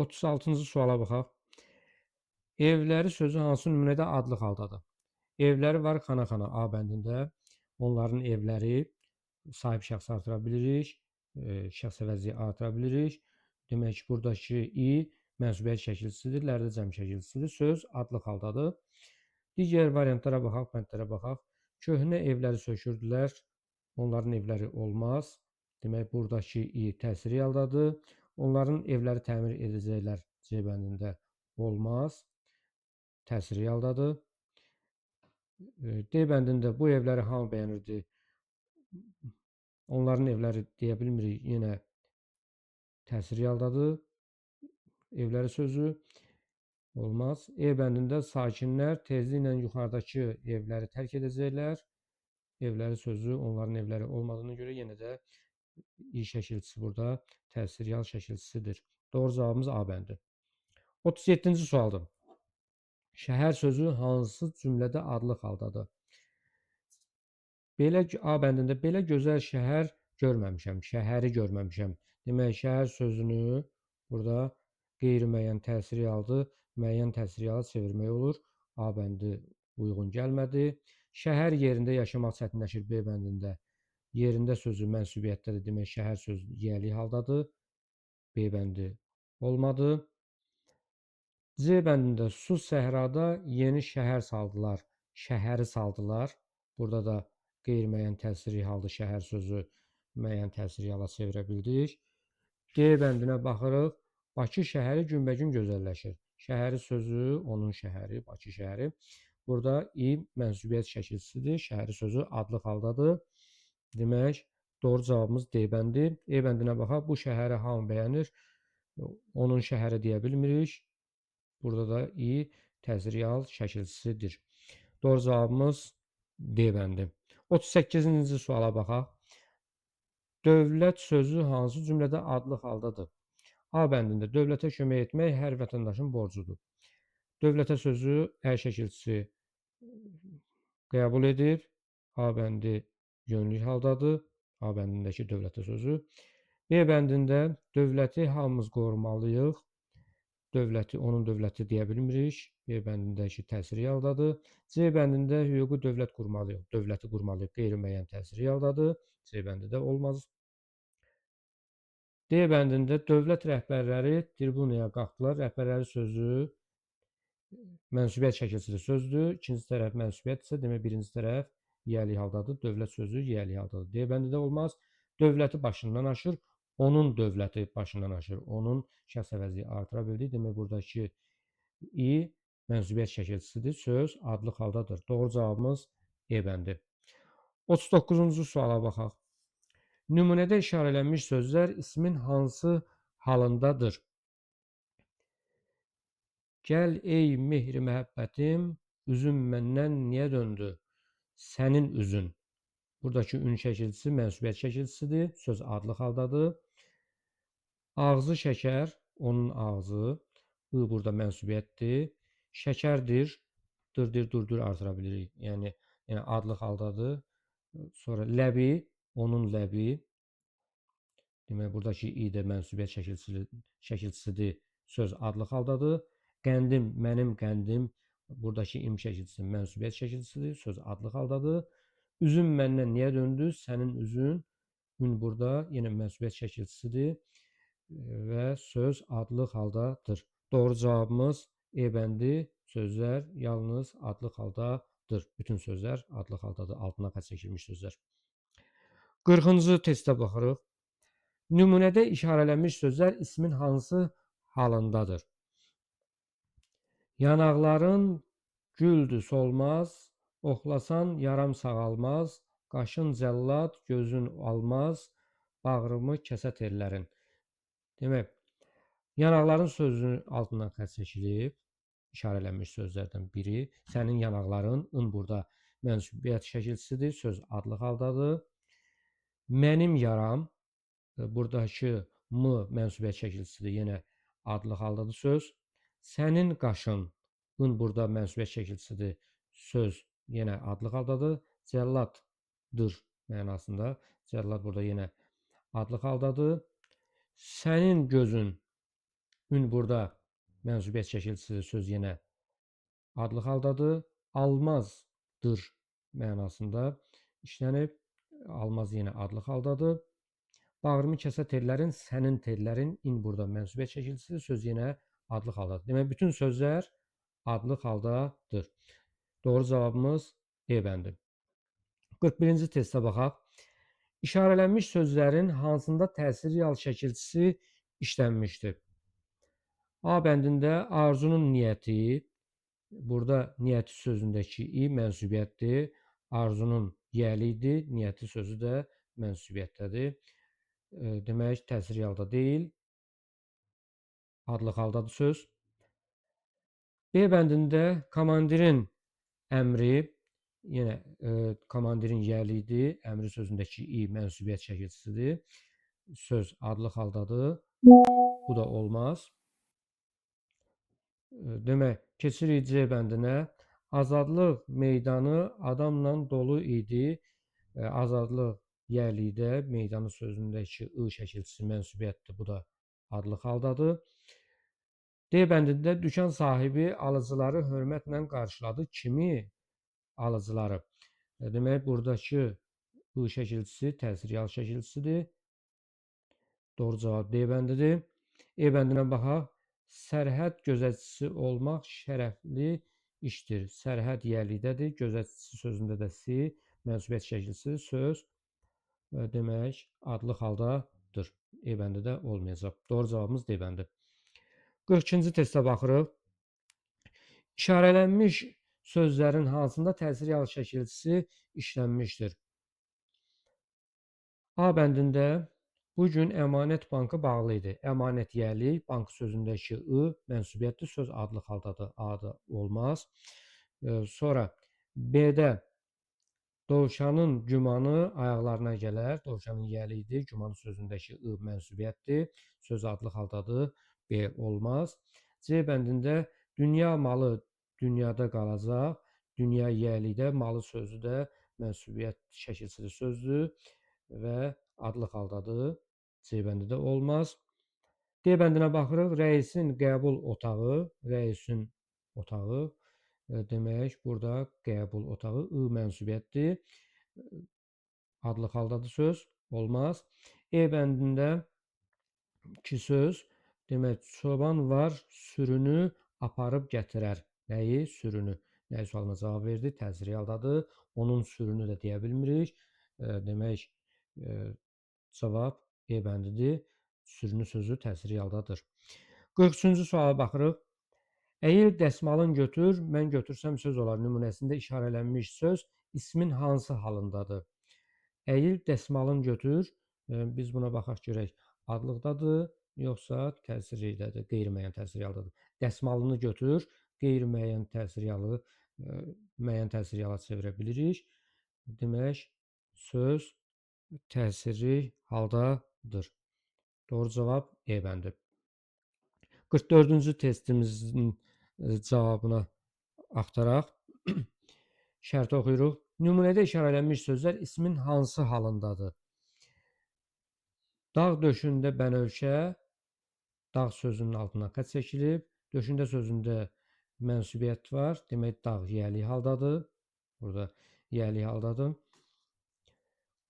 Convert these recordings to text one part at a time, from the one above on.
36-cı suala baxaq. Evləri sözü hansı nümunədə adlıq haldadır? Evləri var xana-xana A bəndində. Onların evləri sahib şəxsi artıra bilirik. Şəxs əvəzi artıra bilirik. Demək ki, buradakı i mənsubiyyət şəkilçisidir, lərdə cəm şəkilçisidir. Söz adlıq haldadır. Digər variantlara baxaq, bəndlərə baxaq. Köhnə evləri sökürdülər. Onların evləri olmaz. Demək, buradakı i təsiri haldadır. Onların evləri təmir edəcəklər C bəndində olmaz. Təsiri haldadır. D bəndində bu evləri hamı bəyənirdi. Onların evləri deyə bilmirik, yenə təsiri haldadır. Evləri sözü olmaz. E bəndində sakinlər tezliklə yuxarıdakı evləri tərk edəcəklər. Evləri sözü onların evləri olmadığına görə yenə də i şəkilçisi burada təsiriyal şəkilçisidir. Doğru cavabımız A bəndi. 37-ci sualdır. Şəhər sözü hansı cümlədə adlıq haldadır? Belə A bəndində belə gözəl şəhər görməmişəm, şəhəri görməmişəm. Demək, şəhər sözünü burada qeyri-müəyyən təsiri aldı, müəyyən təsiri ala çevirmək olur. A bəndi uyğun gəlmədi. Şəhər yerində yaşamaq çətinləşir B bəndində. Yerində sözü mənsubiyyətdədir, demək şəhər sözü yiyəli haldadır. B bəndi olmadı. C bəndində su səhrada yeni şəhər saldılar, şəhəri saldılar. Burada da qeyri-müəyyən təsiri halda şəhər sözü müəyyən təsiri hala çevirə bildik. D bəndinə baxırıq. Bakı şəhəri günbəgün gözəlləşir. Şəhəri sözü onun şəhəri, Bakı şəhəri. Burada i mənsubiyyət şəkilçisidir. Şəhəri sözü adlıq haldadır. Demək, doğru cavabımız D bəndi. E bəndinə baxaq. Bu şəhəri hamı bəyənir. Onun şəhəri deyə bilmirik. Burada da i təsiriyal şəkilçisidir. Doğru cavabımız D bəndi. 38-ci suala baxaq. Dövlət sözü hansı cümlədə adlıq haldadır? A bəndində dövlətə kömək etmək hər vətəndaşın borcudur. Dövlətə sözü ə şəkilçisi qəbul edir. A bəndi yönlü haldadır. A bəndindəki dövlətə sözü. B bəndində dövləti hamımız qorumalıyıq. Dövləti, onun dövləti deyə bilmirik. B bəndindəki təsiri haldadır. C bəndində hüquqi dövlət qurmalıyıq. Dövləti qurmalıyıq. Qeyri-müəyyən təsiri haldadır. C bəndi də olmaz. D bəndində dövlət rəhbərləri tribunaya qalxdılar. Rəhbərləri sözü mənsubiyyət şəkilçili sözdür. İkinci tərəf mənsubiyyətdirsə, demək birinci tərəf yiyəli haldadır. Dövlət sözü yiyəli haldadır. D bəndi də olmaz. Dövləti başından aşır. Onun dövləti başından aşır. Onun şəxs əvəzi artıra bildik. Demək, buradakı i mənsubiyyət şəkilçisidir. Söz adlıq haldadır. Doğru cavabımız E bəndi. 39-cu suala baxaq. Nümunədə işarələnmiş sözlər ismin hansı halındadır? Gəl ey mehri məhəbbətim, üzün məndən niyə döndü? Sənin üzün. Buradakı ün şəkilçisi mənsubiyyət şəkilçisidir. Söz adlıq haldadır. Ağzı şəkər, onun ağzı. I burada mənsubiyyətdir. Şəkərdir. Dırdır, durdur artıra bilirik. Yəni adlıq haldadır. Sonra ləbi, onun ləbi. Demək, buradakı i də mənsubiyyət şəkilçisidir. Söz adlıq haldadır. Qəndim, mənim qəndim. Buradakı im şəkilçisi mənsubiyyət şəkilçisidir. Söz adlıq haldadır. Üzün məndən niyə döndü? Sənin üzün. Ün burada yenə mənsubiyyət şəkilçisidir. Və söz adlıq haldadır. Doğru cavabımız E bəndi. Sözlər yalnız adlıq haldadır. Bütün sözlər adlıq haldadır. Altına xətt çəkilmiş sözlər. 40-cı testə baxırıq. Nümunədə işarələnmiş sözlər ismin hansı halındadır? Yanaqların güldü solmaz, oxlasan yaram sağalmaz, qaşın cəllad, gözün almaz, bağrımı kəsə tellərin. Demək, yanaqların sözünün altından xətt çəkilib, işarələnmiş sözlərdən biri. Sənin yanaqların, ın burada mənsubiyyət şəkilçisidir, söz adlıq haldadır. Mənim yaram, buradakı m mənsubiyyət şəkilçisidir, yenə adlıq haldadır söz. Sənin qaşın, ın burada mənsubiyyət şəkilçisidir, söz yenə adlıq haldadır. Cəlladdır mənasında, cəllad burada yenə adlıq haldadır. Sənin gözün, Ün burada mənsubiyyət şəkilçisi söz yenə adlıq haldadır. Almazdır mənasında işlənib. Almaz yenə adlıq haldadır. Bağrımı kəsə tellərin, sənin tellərin, in burada mənsubiyyət şəkilçisi, söz yenə adlıq haldadır. Demək, bütün sözlər adlıq haldadır. Doğru cavabımız E bəndi. 41-ci testə baxaq. İşarələnmiş sözlərin hansında təsir real şəkilçisi işlənmişdir? A bəndində arzunun niyyəti, burada niyyəti sözündəki i mənsubiyyətdir. Arzunun yəlidir, niyyəti sözü də mənsubiyyətdədir. Demək, təsir realda deyil, adlıq haldadır söz. B bəndində komandirin əmri, yenə komandirin yəlidir, əmri sözündəki i mənsubiyyət şəkilçisidir. Söz adlıq haldadır. Bu da olmaz. Demək, keçirik C bəndinə. Azadlıq meydanı adamla dolu idi. Azadlıq yəlikdə, meydanı sözündəki I şəkilçisi mənsubiyyətdir. Bu da adlıq haldadır. D bəndində dükan sahibi alıcıları hörmətlə qarşıladı. Kimi? Alıcıları. Demək, buradakı I şəkilçisi təsir real şəkilçisidir. Doğru cavab D bəndidir. E bəndinə baxaq. Sərhəd gözətçisi olmaq şərəfli işdir. Sərhəd yəlikdədir. Gözətçisi sözündə də si, mənsubiyyət şəkilçisi söz. Demək, adlıq haldadır. E bəndi də olmayacaq. Doğru cavabımız D bəndi. 42-ci testə baxırıq. İşarələnmiş sözlərin hansında təsir real şəkilçisi işlənmişdir? A bəndində bu gün əmanət bankı bağlı idi. Əmanət yəlik, bank sözündəki I mənsubiyyətdir, söz adlıq haldadır. A da olmaz. Sonra B-də dovşanın gümanı ayaqlarına gələr. Dovşanın yəlidir, gümanı sözündəki I mənsubiyyətdir, söz adlıq haldadır. B olmaz. C bəndində dünya malı dünyada qalacaq. Dünya yəlikdə, malı sözü də mənsubiyyət şəkilçili sözdür və adlıq haldadır. C bəndi də olmaz. D bəndinə baxırıq. Rəisin qəbul otağı, rəisin otağı. Demək, burada qəbul otağı I mənsubiyyətdir. Adlıq haldadır söz. Olmaz. E bəndində iki söz. Demək, çoban var, sürünü aparıb gətirər. Nəyi? Sürünü. Nəyi sualına cavab verdi? Təsir realdadır. Onun sürünü də deyə bilmirik. Demək, cavab E bəndidir. Sürünü sözü təsir realdadır. 43-cü suala baxırıq. Əyil dəsmalın götür, mən götürsəm söz olar nümunəsində işarələnmiş söz ismin hansı halındadır? Əyil dəsmalın götür, biz buna baxaq görək, adlıqdadır, yoxsa təsir realdadır, qeyri-müəyyən təsir realdadır. Dəsmalını götür, qeyri-müəyyən təsir realı, müəyyən təsir reala çevirə bilirik. Demək, söz təsirli haldadır. Doğru cavab E bəndi. 44-cü testimizin cavabına axtaraq. Şərti oxuyuruq. Nümunədə işarələnmiş sözlər ismin hansı halındadır? Dağ döşündə bənövşə, dağ sözünün altına xətt çəkilib. Döşündə sözündə mənsubiyyət var. Demək, dağ yəli haldadır. Burada yəli haldadır.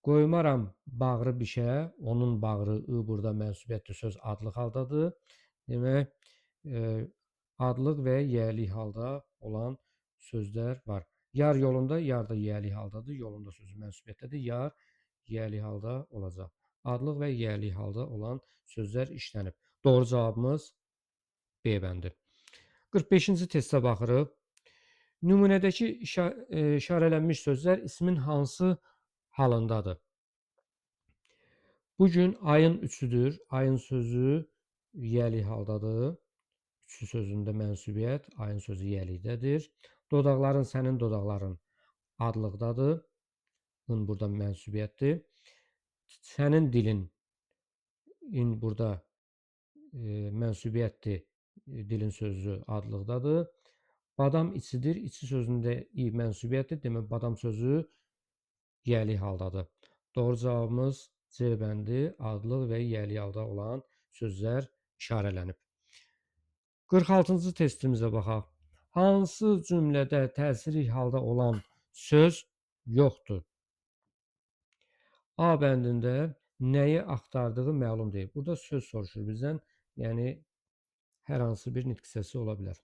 Qoymaram bağrı bişə, onun bağrı I burada mənsubiyyətli söz adlıq haldadır. Demək, adlıq və yəlik halda olan sözlər var. Yar yolunda, yar da yəlik haldadır. Yolunda sözü mənsubiyyətdədir. Yar yəlik halda olacaq. Adlıq və yəlik halda olan sözlər işlənib. Doğru cavabımız B bəndi. 45-ci testə baxırıq. Nümunədəki işarələnmiş sözlər ismin hansı halındadır? Bugün ayın 3-üdür. Ayın sözü yəlik haldadır. 3-ü sözündə mənsubiyyət, ayın sözü yəlikdədir. Dodaqların, sənin dodaqların adlıqdadır. In burada mənsubiyyətdir. Sənin dilin, in burada mənsubiyyətdir. Dilin sözü adlıqdadır. Badam içidir. İçi sözündə i mənsubiyyətdir. Demək, badam sözü yəlik haldadır. Doğru cavabımız C bəndi, adlıq və yəlik halda olan sözlər işarələnib. 46-cı testimizə baxaq. Hansı cümlədə təsiri halda olan söz yoxdur? A bəndində nəyi axtardığı məlum deyil. Burada söz soruşur bizdən. Yəni hər hansı bir nitq hissəsi ola bilər.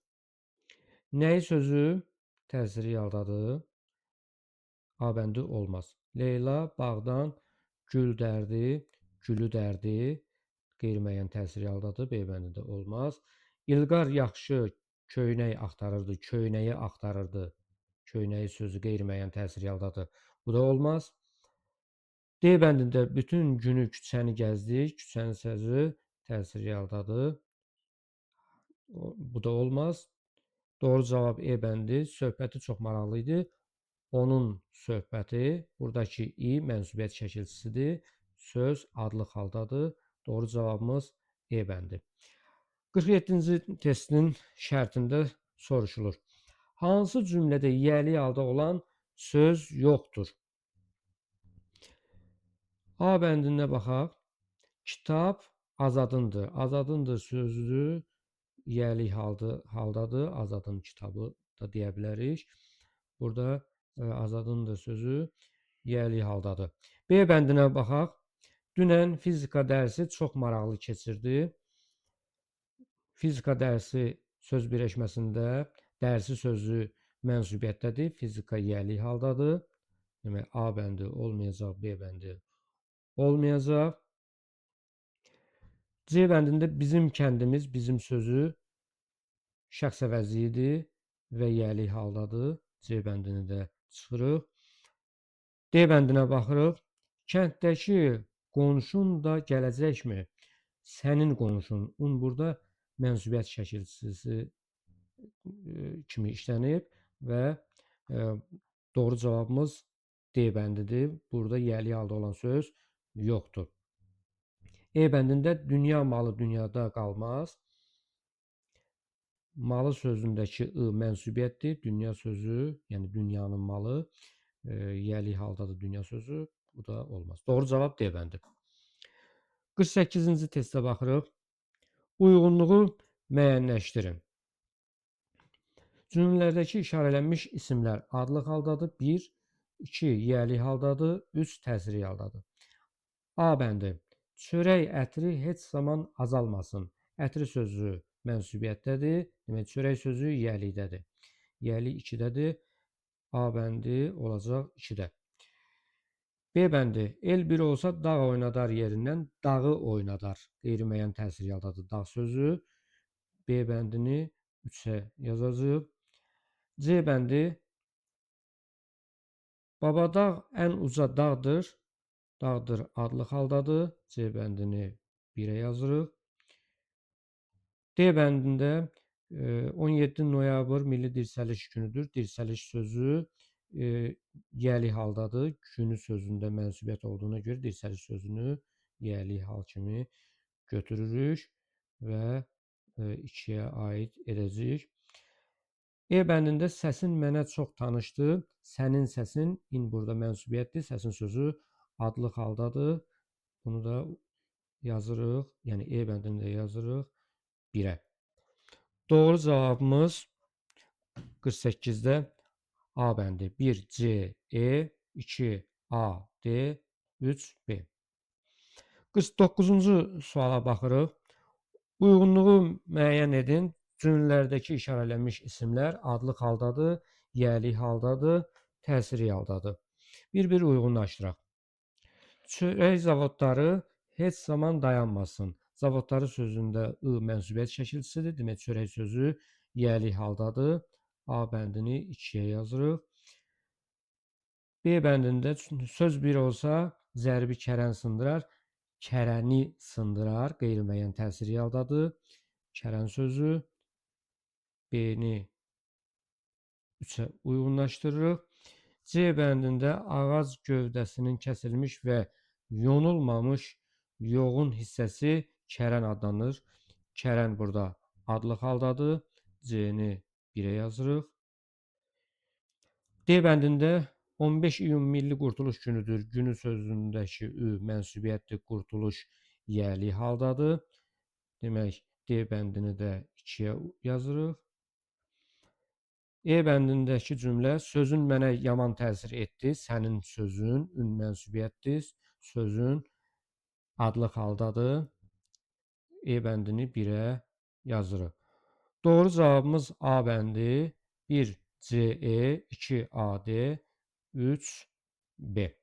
Nəyi sözü təsiri haldadır? A bəndi olmaz. Leyla bağdan gül dərdi, gülü dərdi. Qeyri-müəyyən təsiri haldadır. B bəndində olmaz. İlqar yaxşı köynək axtarırdı, köynəyi axtarırdı. Köynəyi sözü qeyri-müəyyən təsiri haldadır. Bu da olmaz. D bəndində bütün günü küçəni gəzdik. Küçənin sözü təsiri haldadır. Bu da olmaz. Doğru cavab E bəndi. Söhbəti çox maraqlı idi. Onun söhbəti, buradakı i mənsubiyyət şəkilçisidir. Söz adlıq haldadır. Doğru cavabımız E bəndi. 47-ci testin şərtində soruşulur. Hansı cümlədə yiyəli halda olan söz yoxdur? A bəndində baxaq. Kitab Azadındır. Azadındır sözü yiyəli haldadır. Azadın kitabı da deyə bilərik. Burada Azadındır sözü yiyəli haldadır. B bəndinə baxaq. Dünən fizika dərsi çox maraqlı keçirdi. Fizika dərsi söz birləşməsində dərsi sözü mənsubiyyətdədir. Fizika yiyəli haldadır. Demək, A bəndi olmayacaq, B bəndi olmayacaq. C bəndində bizim kəndimiz, bizim sözü şəxs əvəzidir və yiyəli haldadır. C bəndini də çıxırıq. D bəndinə baxırıq. Kənddəki qonşun da gələcəkmi? Sənin qonşun. Un burada mənsubiyyət şəkilçisi kimi işlənib və doğru cavabımız D bəndidir. Burada yiyəli halda olan söz yoxdur. E bəndində dünya malı dünyada qalmaz. Malı sözündəki I mənsubiyyətdir. Dünya sözü, yəni dünyanın malı yiyəli haldadır dünya sözü. Bu da olmaz. Doğru cavab D bəndi. 48-ci testə baxırıq. Uyğunluğu müəyyənləşdirin. Cümlələrdəki işarələnmiş isimlər adlıq haldadır. 1, 2 yiyəli haldadır. 3 təsiri haldadır. A bəndi. Çörək ətri heç zaman azalmasın. Ətri sözü mənsubiyyətdədir. Demək, çörək sözü yiyəlikdədir. Yiyəli 2-dədir. A bəndi olacaq 2-də. B bəndi. El bir olsa dağ oynadar yerindən dağı oynadar. Qeyri-müəyyən təsiri haldadır dağ sözü. B bəndini 3-ə yazacağıq. C bəndi. Babadağ ən uca dağdır. Dağdır adlıq haldadır. C bəndini 1-ə yazırıq. D bəndində 17 noyabr Milli Dirsəliş günüdür. Dirsəliş sözü yiyəli haldadır. Günü sözündə mənsubiyyət olduğuna görə dirsəliş sözünü yiyəli hal kimi götürürük və 2-yə aid edəcəyik. E bəndində səsin mənə çox tanışdır. Sənin səsin burada mənsubiyyətdir. Səsin sözü adlıq haldadır. Bunu da yazırıq. Yəni E bəndini də yazırıq 1-ə. Doğru cavabımız 48-də A bəndi. 1 C, E, 2 A, D, 3 B. 49-cu suala baxırıq. Uyğunluğu müəyyən edin. Cümlələrdəki işarələnmiş isimlər adlıq haldadır, yiyəli haldadır, təsiri haldadır. Bir-bir uyğunlaşdıraq. Çörək zavodları heç zaman dayanmasın. Zavodları sözündə I mənsubiyyət şəkilçisidir. Demək, çörək sözü yiyəli haldadır. A bəndini 2-yə yazırıq. B bəndində söz bir olsa zərbi kərən sındırar. Kərəni sındırar. Qeyri-müəyyən təsiri haldadır. Kərən sözü. B-ni 3-ə uyğunlaşdırırıq. C bəndində ağac gövdəsinin kəsilmiş və yonulmamış yoğun hissəsi kərən adlanır. Kərən burada adlıq haldadır. C-ni 1-ə yazırıq. D bəndində 15 iyun Milli Qurtuluş günüdür. Günü sözündəki Ü mənsubiyyətli qurtuluş yiyəli haldadır. Demək, D bəndini də 2-yə yazırıq. E bəndindəki cümlə sözün mənə yaman təsir etdi. Sənin sözün ünvənsubiyyətdir. Sözün adlıq haldadır. E bəndini 1-ə yazırıq. Doğru cavabımız A bəndi 1 CE, 2 AD, 3 B.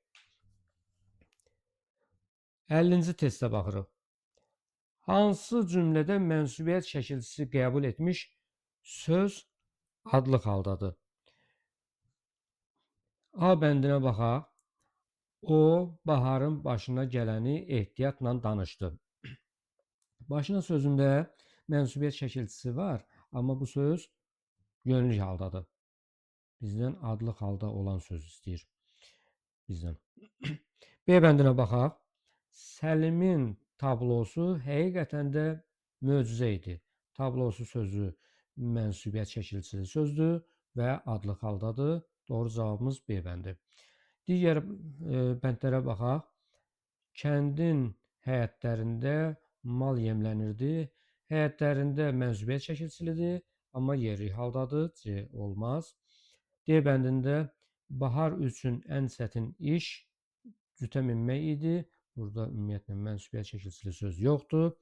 50-ci testə baxırıq. Hansı cümlədə mənsubiyyət şəkilçisi qəbul etmiş söz adlıq haldadır? A bəndinə baxaq. O, baharın başına gələni ehtiyatla danışdı. Başına sözündə mənsubiyyət şəkilçisi var, amma bu söz yönlü haldadır. Bizdən adlıq halda olan söz istəyir. Bizdən. B bəndinə baxaq. Səlimin tablosu həqiqətən də möcüzə idi. Tablosu sözü mənsubiyyət şəkilçili sözdür və adlıq haldadır. Doğru cavabımız B bəndi. Digər bəndlərə baxaq. Kəndin həyətlərində mal yemlənirdi. Həyətlərində mənsubiyyət şəkilçilidir, amma yerli haldadır. C olmaz. D bəndində bahar üçün ən çətin iş cütə minmək idi. Burada ümumiyyətlə mənsubiyyət şəkilçili söz yoxdur.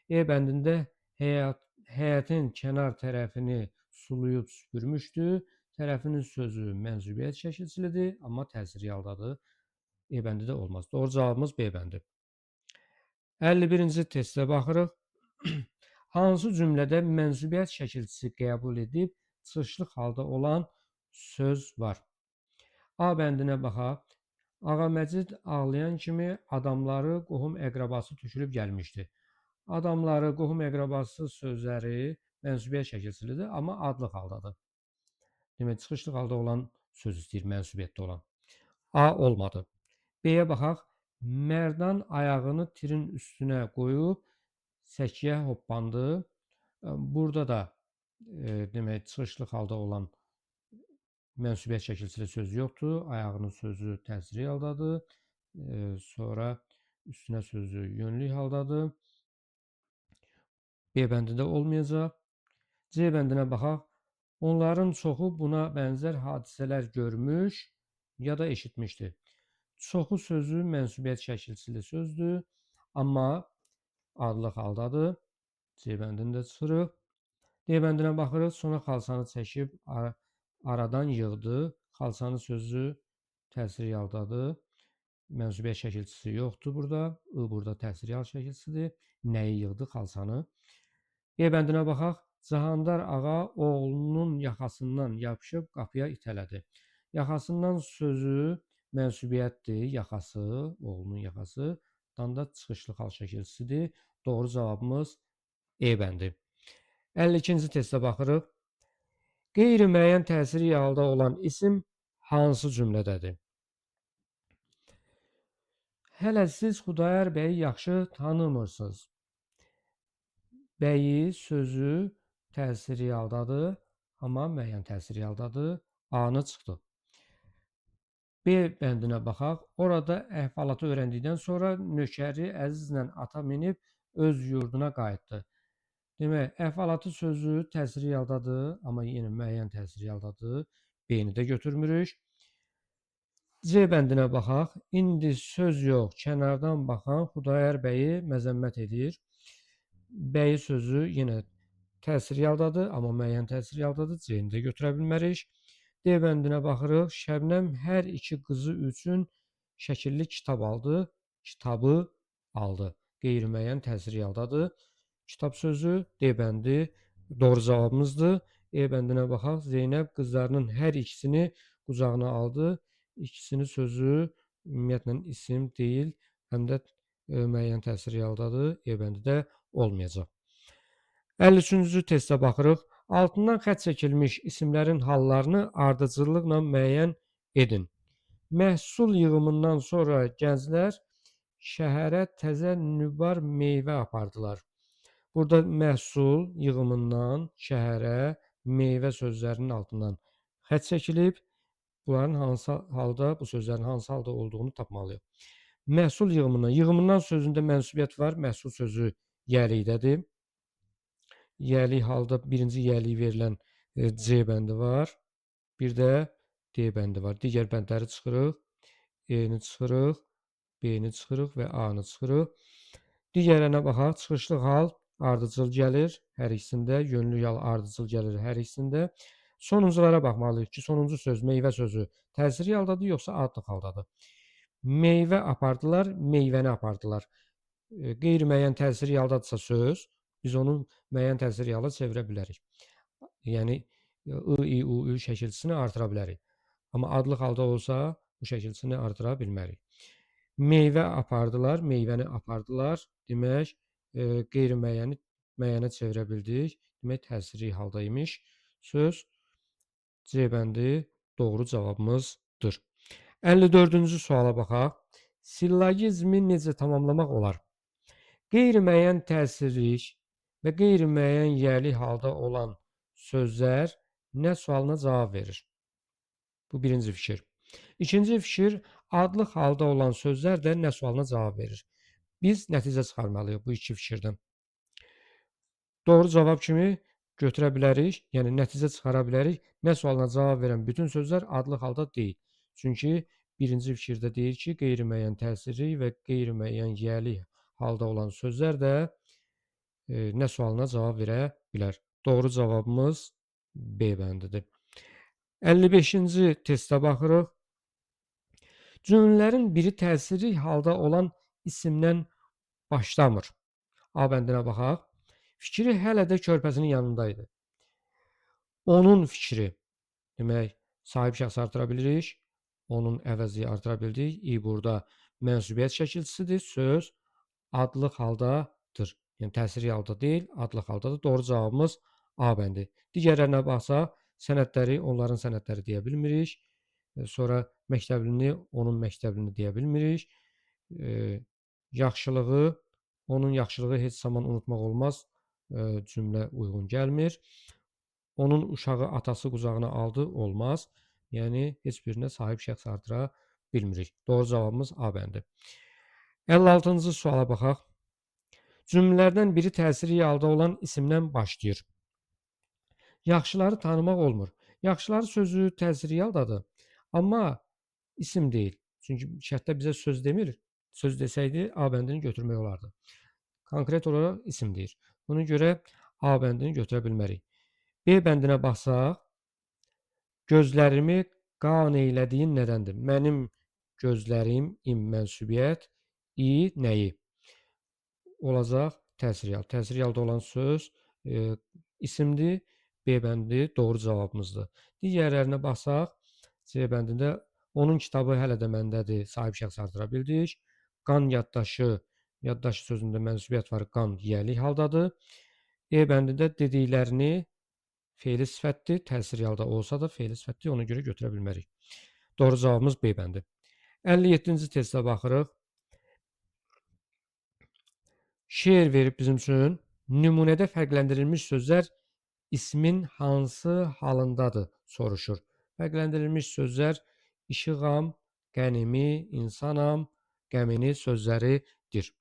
E bəndində həyətin kənar tərəfini sulayıb süpürmüşdü. Tərəfinin sözü mənsubiyyət şəkilçilidir, amma təsiri haldadır. E bəndi də olmaz. Doğru cavabımız B bəndi. 51-ci testə baxırıq. Hansı cümlədə mənsubiyyət şəkilçisi qəbul edib çıxışlıq halda olan söz var? A bəndinə baxaq. Ağaməcid ağlayan kimi adamları qohum-əqrabası tökülüb gəlmişdi. Adamları, qohum-əqrabası sözləri mənsubiyyət şəkilçilidir, amma adlıq haldadır. Demək, çıxışlıq halda olan söz istəyir, mənsubiyyətdə olan. A olmadı. B-yə baxaq. Mərdan ayağını tirin üstünə qoyub səkiyə hoppandı. Burada da demək, çıxışlıq halda olan mənsubiyyət şəkilçili söz yoxdur. Ayağının sözü təsiri haldadır. Sonra üstünə sözü yönlü haldadır. B bəndində olmayacaq. C bəndinə baxaq. Onların çoxu buna bənzər hadisələr görmüş ya da eşitmişdir. Çoxu sözü mənsubiyyət şəkilçili sözdür, amma adlıq haldadır. C bəndində çıxırıq. D bəndinə baxırıq. Sonra xalçanı çəkib aradan yığdı. Xalçanı sözü təsiri haldadır. Mənsubiyyət şəkilçisi yoxdur burada. I burada təsiri hal şəkilçisidir. Nəyi yığdı? Xalçanı. E bəndinə baxaq. Cahandar ağa oğlunun yaxasından yapışıb qapıya itələdi. Yaxasından sözü mənsubiyyətdir. Yaxası, oğlunun yaxası. Dan da çıxışlıq hal şəkilçisidir. Doğru cavabımız E bəndi. 52-ci testə baxırıq. Qeyri-müəyyən təsiri halda olan isim hansı cümlədədir? Hələ siz Xudayar bəyi yaxşı tanımırsınız. Bəyi sözü təsiri haldadır, amma müəyyən təsiri haldadır. A-nı çıxdı. B bəndinə baxaq. Orada əhvalatı öyrəndikdən sonra nökəri əzizlə ata minib öz yurduna qayıtdı. Demək, əhvalatı sözü təsiri haldadır, amma yenə müəyyən təsiri haldadır. B-ni də götürmürük. C bəndinə baxaq. İndi söz yox, kənardan baxan Xudayar bəyi məzəmmət edir. Bəyi sözü yenə təsiri haldadır, amma müəyyən təsiri haldadır. C-ni də götürə bilmərik. D bəndinə baxırıq. Şəbnəm hər iki qızı üçün şəkilli kitab aldı. Kitabı aldı. Qeyri-müəyyən təsiri haldadır. Kitab sözü D bəndi doğru cavabımızdır. E bəndinə baxaq. Zeynəb qızlarının hər ikisini qucağına aldı. İkisini sözü ümumiyyətlə isim deyil, həm də müəyyən təsiri haldadır. E bəndi də olmayacaq. 53-cü testə baxırıq. Altından xətt çəkilmiş isimlərin hallarını ardıcıllıqla müəyyən edin. Məhsul yığımından sonra gənclər şəhərə təzə nübar meyvə apardılar. Burada məhsul yığımından şəhərə meyvə sözlərinin altından xətt çəkilib. Bunların hansı halda, bu sözlərin hansı halda olduğunu tapmalıyıq. Məhsul yığımından. Yığımından sözündə mənsubiyyət var. Məhsul sözü yerlikdədir. yəli halda birinci yəli verilən C bəndi var. Bir də D bəndi var. Digər bəndləri çıxırıq. E-ni çıxırıq, B-ni çıxırıq və A-nı çıxırıq. Digərlərinə baxaq. Çıxışlı hal ardıcıl gəlir hər ikisində. Yönlü hal ardıcıl gəlir hər ikisində. Sonunculara baxmalıyıq ki, sonuncu söz, meyvə sözü təsiri haldadır, yoxsa adlıq haldadır? Meyvə apardılar, meyvəni apardılar. Qeyri-müəyyən təsiri haldadısa söz, biz onu müəyyən təsiri hala çevirə bilərik. Yəni, I, U, Ü şəkilçisini artıra bilərik. Amma adlıq halda olsa, bu şəkilçisini artıra bilmərik. Meyvə apardılar, meyvəni apardılar. Demək, qeyri-müəyyəni müəyyənə çevirə bildik. Demək, təsiri halda imiş. Söz C bəndi doğru cavabımızdır. 54-cü suala baxaq. Sillogizmi necə tamamlamaq olar? Qeyri-müəyyən təsirli və qeyri-müəyyən yəli halda olan sözlər nə sualına cavab verir? Bu birinci fikir. İkinci fikir, adlıq halda olan sözlər də nə sualına cavab verir? Biz nəticə çıxarmalıyıq bu iki fikirdən. Doğru cavab kimi götürə bilərik, yəni nəticə çıxara bilərik. Nə sualına cavab verən bütün sözlər adlıq halda deyil. Çünki birinci fikirdə deyir ki, qeyri-müəyyən təsiri və qeyri-müəyyən yəli halda olan sözlər də nə sualına cavab verə bilər. Doğru cavabımız B bəndidir. 55-ci testə baxırıq. Cümlələrin biri təsiri halda olan isimdən başlamır. A bəndinə baxaq. Fikri hələ də körpəsinin yanındaydı. Onun fikri, demək, sahib şəxs artıra bilirik. Onun əvəzi artıra bildik. I burada mənsubiyyət şəkilçisidir. Söz adlıq haldadır. Yəni təsiri halda deyil, adlıq haldadır. Doğru cavabımız A bəndi. Digərlərinə baxsaq, sənədləri onların sənədləri deyə bilmirik. Sonra məktəblini onun məktəblini deyə bilmirik. Yaxşılığı, onun yaxşılığı heç zaman unutmaq olmaz. Cümlə uyğun gəlmir. Onun uşağı atası qucağına aldı, olmaz. Yəni, heç birinə sahib şəxs artıra bilmirik. Doğru cavabımız A bəndi. 56-cı suala baxaq. Cümlələrdən biri təsiri halda olan isimdən başlayır. Yaxşıları tanımaq olmur. Yaxşıları sözü təsiri haldadır. Amma isim deyil. Çünki şərtdə bizə söz demir. Söz desəydi, A bəndini götürmək olardı. Konkret olaraq isim deyir. Buna görə A bəndini götürə bilmərik. B bəndinə baxsaq, gözlərimi qan eylədiyin nədəndir? Mənim gözlərim, mənsubiyyət, I nəyi? Olacaq təsiri halda. Təsiri halda olan söz isimdir. B bəndi doğru cavabımızdır. Digərlərinə baxsaq, C bəndində onun kitabı hələ də məndədir. Sahib şəxs artıra bildik. Qan yaddaşı, yaddaşı sözündə mənsubiyyət var. Qan yəli haldadır. E bəndində dediklərini fe'li sifətdir. Təsiri halda olsa da fe'li sifətdir. Ona görə götürə bilmərik. Doğru cavabımız B bəndi. 57-ci testə baxırıq. Şeir verib bizim üçün. Nümunədə fərqləndirilmiş sözlər ismin hansı halındadır soruşur. Fərqləndirilmiş sözlər işığam, qənimi, insanam, qəmini sözləridir.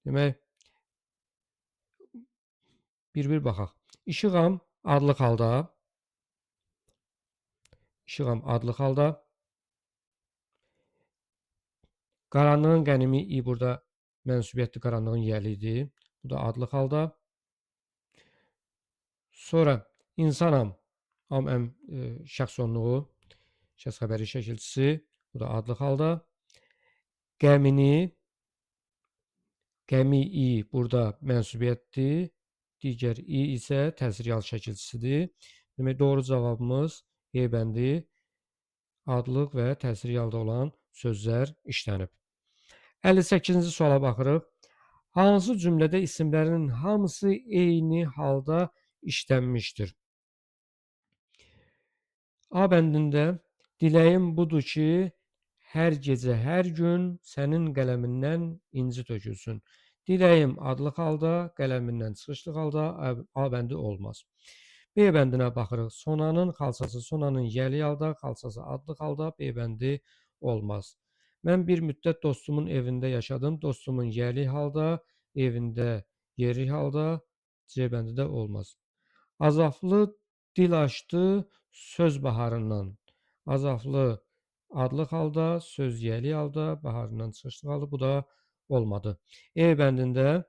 Demək, bir-bir baxaq. İşığam adlıq halda. İşığam adlıq halda. Qaranlığın qənimi I burada mənsubiyyətli qaranlığın yəlidir. Bu da adlıq halda. Sonra insanam, am şəxs onluğu, şəxs xəbəri şəkilçisi. Bu da adlıq halda. Qəmini, qəmi I burada mənsubiyyətdir. Digər I isə təsiri hal şəkilçisidir. Demək, doğru cavabımız E bəndi. Adlıq və təsiri halda olan sözlər işlənib. 58-ci suala baxırıq. Hansı cümlədə isimlərin hamısı eyni halda işlənmişdir? A bəndində diləyim budur ki, hər gecə, hər gün sənin qələmindən inci tökülsün. Diləyim adlıq halda, qələmindən çıxışlıq halda A bəndi olmaz. B bəndinə baxırıq. Sonanın xalçası, sonanın yəli halda, xalçası adlıq halda B bəndi olmaz. Mən bir müddət dostumun evində yaşadım. Dostumun yəli halda, evində yeri halda C bəndi də olmaz. Azaflı dil açdı söz baharından. Azaflı adlıq halda, söz yiyəli halda, baharından çıxışlı halda. Bu da olmadı. E bəndində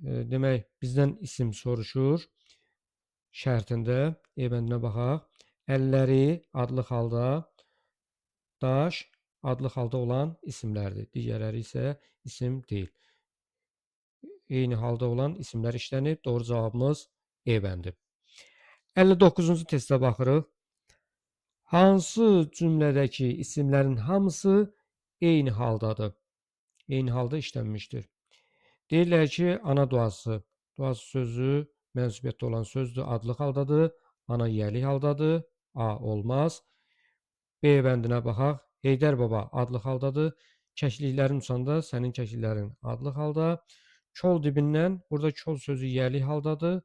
demək bizdən isim soruşur. Şərtində E bəndinə baxaq. Əlləri adlıq halda, daş adlıq halda olan isimlərdir. Digərləri isə isim deyil. Eyni halda olan isimlər işlənib. Doğru cavabımız E bəndi. 59-cu testə baxırıq. Hansı cümlədəki isimlərin hamısı eyni haldadır? Eyni halda işlənmişdir. Deyirlər ki, ana duası. Duası sözü mənsubiyyətdə olan sözdür, adlıq haldadır. Ana yiyəli haldadır. A olmaz. B bəndinə baxaq. Heydər baba adlıq haldadır. Kəkliklərin uçanda sənin kəkliklərin adlıq halda. Kol dibindən, burada kol sözü yiyəli haldadır.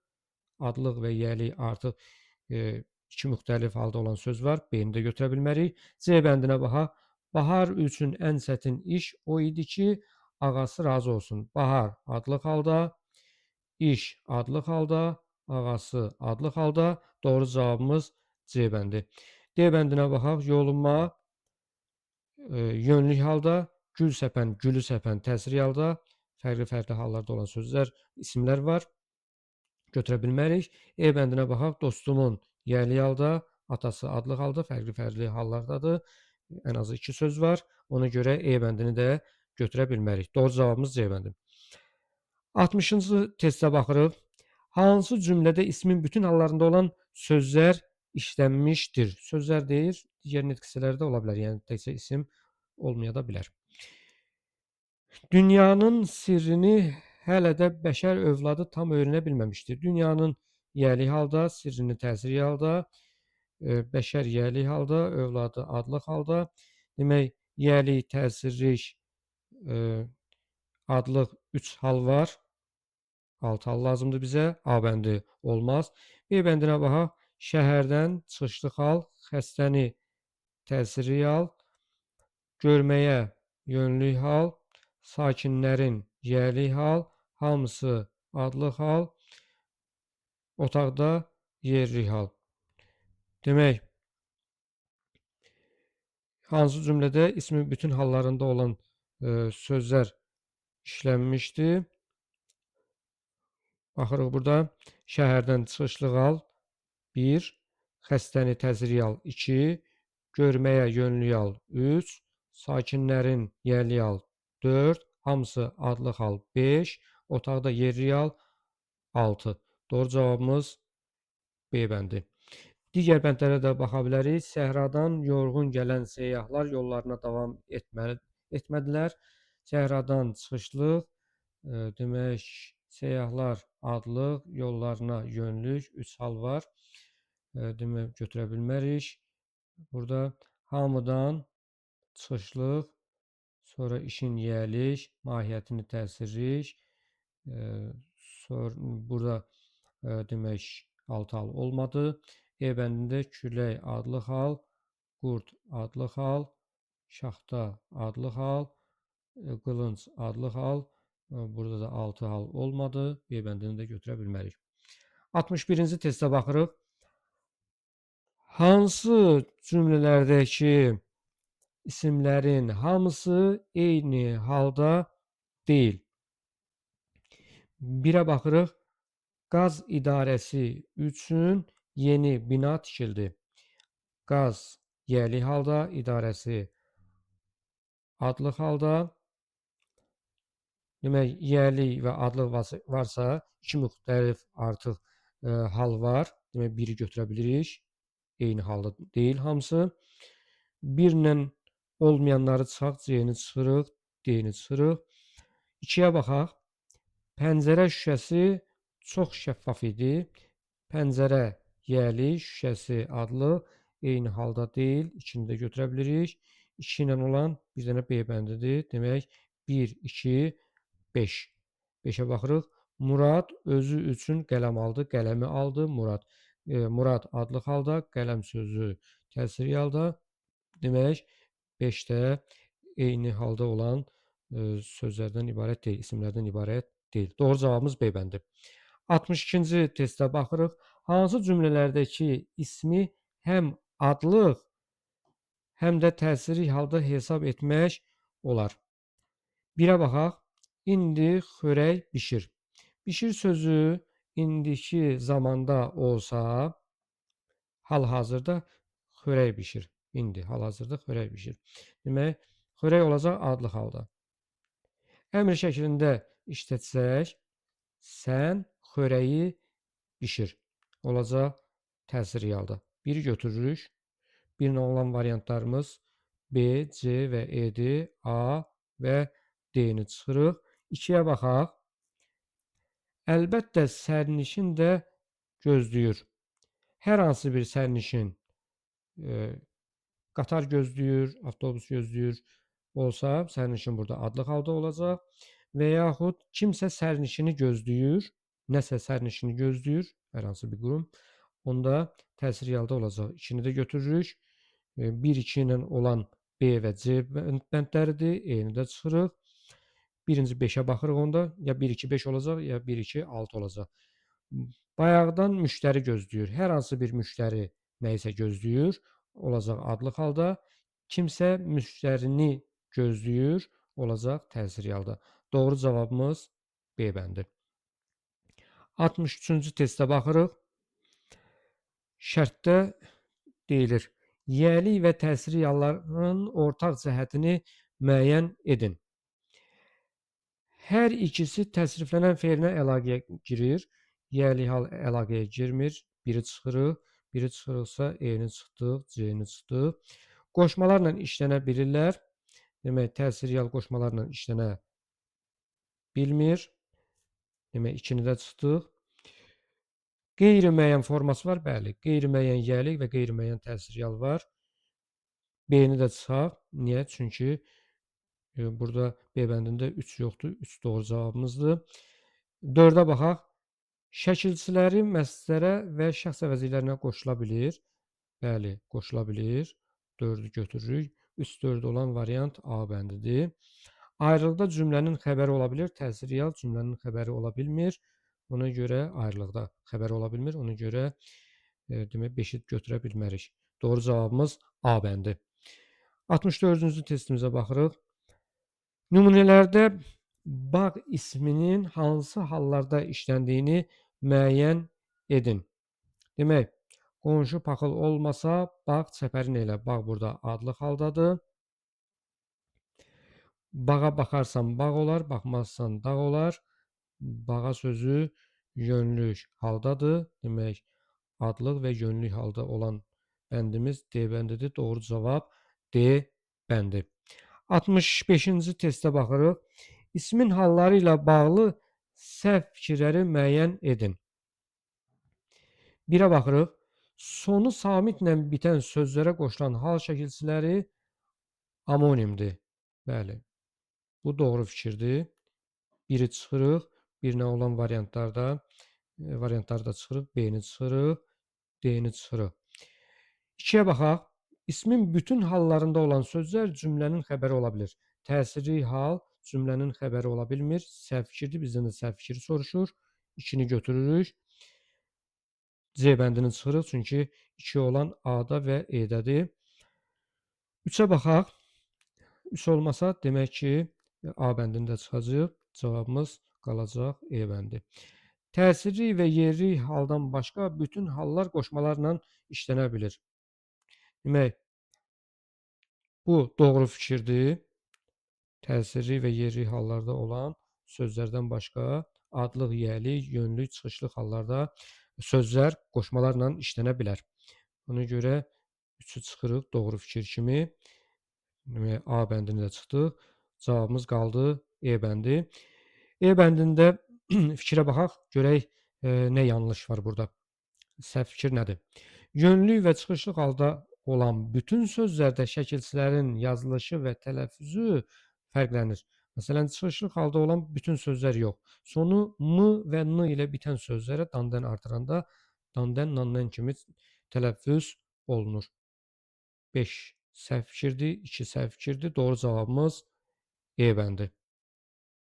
Adlıq və yiyəli artıq iki müxtəlif halda olan söz var. B-ni də götürə bilmərik. C bəndinə baxaq. Bahar üçün ən çətin iş o idi ki, ağası razı olsun. Bahar adlıq halda, iş adlıq halda, ağası adlıq halda. Doğru cavabımız C bəndi. D bəndinə baxaq. Yoluma yönlük halda, gül səpən, gülü səpən təsiri halda, fərqli-fərqli hallarda olan sözlər, isimlər var. Götürə bilmərik. E bəndinə baxaq. Dostumun yiyəli halda, atası adlıq halda, fərqli-fərqli hallardadır. Ən azı 2 söz var. Ona görə E bəndini də götürə bilmərik. Doğru cavabımız C bəndi. 60-cı testə baxırıq. Hansı cümlədə ismin bütün hallarında olan sözlər işlənmişdir? Sözlər deyir, digər nitq hissələri də ola bilər. Yəni təkcə isim olmaya da bilər. Dünyanın sirrini hələ də bəşər övladı tam öyrənə bilməmişdir. Dünyanın yiyəli halda, sirrini təsiri halda, bəşər yiyəli halda, övladı adlıq halda. Demək, yiyəli, təsirli, adlıq 3 hal var. 6 hal lazımdır bizə. A bəndi olmaz. B bəndinə baxaq. Şəhərdən çıxışlı hal, xəstəni təsirli hal, görməyə yönlü hal, sakinlərin yiyəli hal, hamısı adlıq hal, otaqda yerli hal. Demək, hansı cümlədə ismin bütün hallarında olan sözlər işlənmişdir? Baxırıq burada. Şəhərdən çıxışlı hal 1, xəstəni təsirli hal 2, görməyə yönlü hal 3, sakinlərin yerli hal 4, hamısı adlıq hal 5, otaqda yerli hal 6. Doğru cavabımız B bəndi. Digər bəndlərə də baxa bilərik. Səhradan yorğun gələn səyyahlar yollarına davam etmədilər. Səhradan çıxışlıq, demək, səyyahlar adlıq, yollarına yönlük 3 hal var. Demək, götürə bilmərik. Burada hamıdan çıxışlıq, sonra işin yiyəlik, mahiyyətini təsirlik, sonra burada demək 6 hal olmadı. E bəndində külək adlıq hal, qurd adlıq hal, şaxta adlıq hal, qılınc adlıq hal. Burada da 6 hal olmadı. B bəndini də götürə bilmərik. 61-ci testə baxırıq. Hansı cümlələrdəki isimlərin hamısı eyni halda deyil? 1-ə baxırıq. Qaz idarəsi üçün yeni bina tikildi. Qaz yiyəli halda, idarəsi adlıq halda. Demək, yiyəli və adlıq varsa, 2 müxtəlif artıq hal var. Demək, 1-i götürə bilirik. Eyni halda deyil hamısı. 1-lə olmayanları çıxaq, C-ni çıxırıq, D-ni çıxırıq. 2-yə baxaq. Pəncərə şüşəsi çox şəffaf idi. Pəncərə yiyəli, şüşəsi adlıq, eyni halda deyil. 2-ni də götürə bilirik. 2 ilə olan bir dənə B bəndidir. Demək, 1, 2, 5. 5-ə baxırıq. Murad özü üçün qələm aldı. Qələmi aldı Murad. Murad adlıq halda, qələm sözü təsirli halda. Demək, 5-də eyni halda olan sözlərdən ibarət deyil, isimlərdən ibarət deyil. Doğru cavabımız B bəndi. 62-ci testə baxırıq. Hansı cümlələrdəki ismi həm adlıq, həm də təsiri halda hesab etmək olar? 1-ə baxaq. İndi xörək bişir. Bişir sözü indiki zamanda olsa, hal-hazırda xörək bişir. İndi hal-hazırda xörək bişir. Demək, xörək olacaq adlıq halda. Əmr şəklində işlətsək, sən xörəyi bişir. Olacaq təsiri halda. 1-i götürürük. 1-nə olan variantlarımız B, C və E-dir. A və D-ni çıxırıq. 2-yə baxaq. Əlbəttə sərnişin də gözləyir. Hər hansı bir sərnişin qatar gözləyir, avtobus gözləyir olsa, sərnişin burada adlıq halda olacaq. Və yaxud kimsə sərnişini gözləyir, nəsə sərnişini gözləyir, hər hansı bir qurum, onda təsiri halda olacaq. 2-ni də götürürük. 1-2 ilə olan B və C bəndləridir. E-ni də çıxırıq. Birinci 5-ə baxırıq onda. Ya 1-2-5 olacaq, ya 1-2-6 olacaq. Bayaqdan müştəri gözləyir. Hər hansı bir müştəri nəyisə gözləyir, olacaq adlıq halda. Kimsə müştərini gözləyir, olacaq təsiri halda. Doğru cavabımız B bəndi. 63-cü testə baxırıq. Şərtdə deyilir. Yiyəlik və təsiri halların ortaq cəhətini müəyyən edin. Hər ikisi təsriflənən feilinə əlaqəyə girir. Yiyəlik hal əlaqəyə girmir. Biri çıxırıq. Biri çıxırıqsa E-ni çıxdıq, C-ni çıxdıq. Qoşmalarla işlənə bilirlər. Demək, təsiri hal qoşmalarla işlənə bilmir. Demək, 2-ni də çıxdıq. Qeyri-müəyyən forması var, bəli. Qeyri-müəyyən yiyəlik və qeyri-müəyyən təsiri hal var. B-ni də çıxaq. Niyə? Çünki burada B bəndində 3 yoxdur. 3 doğru cavabımızdır. 4-ə baxaq. Şəkilçiləri məsdərə və şəxs əvəzliklərinə qoşula bilir. Bəli, qoşula bilir. 4-ü götürürük. 3-4 olan variant A bəndidir. Ayrılıqda cümlənin xəbəri ola bilir. Təsiri hal cümlənin xəbəri ola bilmir. Ona görə ayrılıqda xəbəri ola bilmir. Ona görə demək 5-i götürə bilmərik. Doğru cavabımız A bəndi. 64-cü testimizə baxırıq. Nümunələrdə bağ isminin hansı hallarda işləndiyini müəyyən edin. Demək, qonşu paxıl olmasa, bağ çəpərin elə. Bağ burada adlıq haldadır. Bağa baxarsan bağ olar, baxmazsan dağ olar. Bağa sözü yönlük haldadır. Demək, adlıq və yönlük halda olan bəndimiz D bəndidir. Doğru cavab D bəndi. 65-ci testə baxırıq. İsmin halları ilə bağlı səhv fikirləri müəyyən edin. 1-ə baxırıq. Sonu samitlə bitən sözlərə qoşulan hal şəkilçiləri amonimdir. Bəli, bu doğru fikirdir. 1-i çıxırıq. 1-nə olan variantlarda çıxırıq. B-ni çıxırıq. D-ni çıxırıq. 2-yə baxaq. İsmin bütün hallarında olan sözlər cümlənin xəbəri ola bilir. Təsiri hal cümlənin xəbəri ola bilmir. Səhv fikirdir. Bizdən də səhv fikri soruşur. 2-ni götürürük. C bəndini çıxırıq. Çünki 2 olan A-da və E-dədir. 3-ə baxaq. 3 olmasa demək ki, A bəndində çıxacaq. Cavabımız qalacaq E bəndi. Təsiri və yerli haldan başqa bütün hallar qoşmalarla işlənə bilir. Demək, bu doğru fikirdir. Təsiri və yerli hallarda olan sözlərdən başqa adlıq, yiyəlik, yönlük, çıxışlıq hallarda sözlər qoşmalarla işlənə bilər. Ona görə 3-ü çıxırıq doğru fikir kimi. Demək, A bəndini də çıxdıq. Cavabımız qaldı E bəndi. E bəndində fikrə baxaq, görək nə yanlış var burada. Səhv fikir nədir? Yönlük və çıxışlıq halda olan bütün sözlərdə şəkilçilərin yazılışı və tələffüzü fərqlənir. Məsələn, çıxışlıq halda olan bütün sözlər yox. Sonu M və N ilə bitən sözlərə dandan artıranda dandan, nandan kimi tələffüz olunur. 5 səhv fikirdir, 2 səhv fikirdir. Doğru cavabımız E bəndi.